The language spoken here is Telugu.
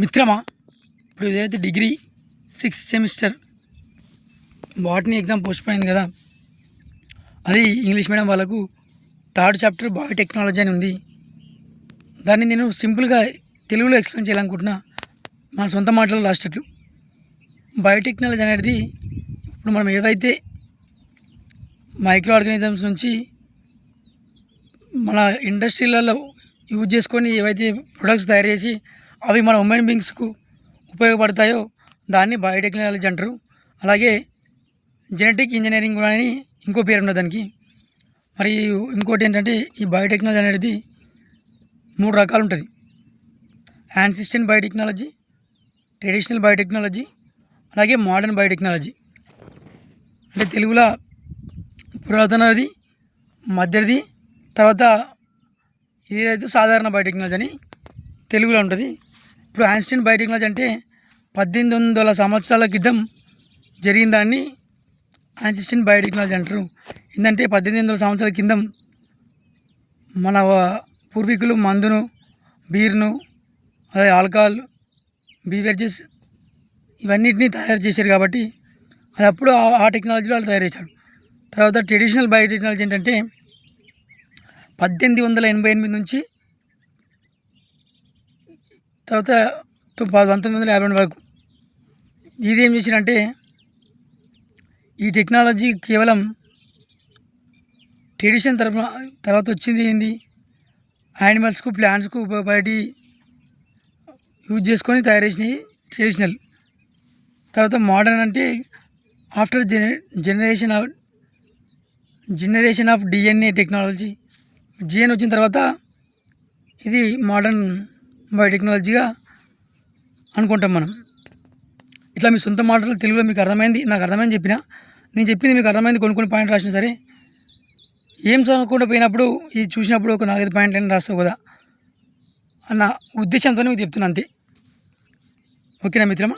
మిత్రమా, ఇప్పుడు ఏదైతే degree 6th semester botany exam post అయింది కదా, అది ఇంగ్లీష్ మీడియం వాళ్ళకు 3rd చాప్టర్ బయోటెక్నాలజీ అని ఉంది. దాన్ని నేను సింపుల్గా తెలుగులో ఎక్స్ప్లెయిన్ చేయాలనుకుంటున్నా, మన సొంత మాటలు రాసేటట్లు. బయోటెక్నాలజీ అనేది ఇప్పుడు మనం ఏవైతే మైక్రో ఆర్గానిజమ్స్ నుంచి మన ఇండస్ట్రీలలో యూజ్ చేసుకొని ఏవైతే ప్రొడక్ట్స్ తయారు చేసి అవి మన హ్యూమన్ బీయింగ్స్కు ఉపయోగపడతాయో దాన్ని బయోటెక్నాలజీ అంటారు. అలాగే జెనెటిక్ ఇంజనీరింగ్ కూడా అని ఇంకో పేరు ఉన్నది దానికి. మరి ఇంకోటి ఏంటంటే ఈ బయోటెక్నాలజీ అనేది 3 రకాలు ఉంటుంది. యాన్సిస్టెంట్ బయోటెక్నాలజీ, ట్రెడిషనల్ బయోటెక్నాలజీ, అలాగే మోడర్న్ బయోటెక్నాలజీ. అంటే తెలుగులో పురాతనది, మధ్యది, తర్వాత ఇదైతే సాధారణ బయోటెక్నాలజీ అని తెలుగులో ఉంటుంది. ఇప్పుడు యాన్సిస్టెంట్ బయోటెక్నాలజీ అంటే 1800 సంవత్సరాల క్రితం జరిగిన దాన్ని యాన్సిస్టెంట్ బయోటెక్నాలజీ అంటారు. ఏంటంటే 1800 సంవత్సరాల కింద మన పూర్వీకులు మందును, బీర్ను, అదే ఆల్కహాల్, బీవరేజెస్ ఇవన్నిటిని తయారు చేశారు కాబట్టి అది అప్పుడు ఆ టెక్నాలజీలో వాళ్ళు తయారు చేశారు. తర్వాత ట్రెడిషనల్ బయోటెక్నాలజీ ఏంటంటే 1888 నుంచి తర్వాత 1952 వరకు. ఇది ఏం చేసినంటే ఈ టెక్నాలజీ కేవలం ట్రెడిషన్ తర్వాత వచ్చింది ఏంది, యానిమల్స్కు, ప్లాంట్స్కు ఉపయోగపడి యూజ్ చేసుకొని తయారు చేసినవి ట్రెడిషనల్. తర్వాత మోడర్న్ అంటే after generation of DNA technology, GN వచ్చిన తర్వాత ఇది మోడర్న్ బయోటెక్నాలజీగా అనుకుంటాం మనం. ఇట్లా మీ సొంత మాటలు తెలుగులో మీకు అర్థమైంది, నాకు అర్థమైంది చెప్పిన, నేను చెప్పింది మీకు అర్థమైంది కొన్ని పాయింట్ రాసినా సరే, ఏం చదవకుండా పోయినప్పుడు ఇది చూసినప్పుడు ఒక 4-5 పాయింట్లని రాస్తావు కదా అన్న ఉద్దేశంతోనే మీకు చెప్తున్నా, అంతే. ఓకేనా మిత్రమా?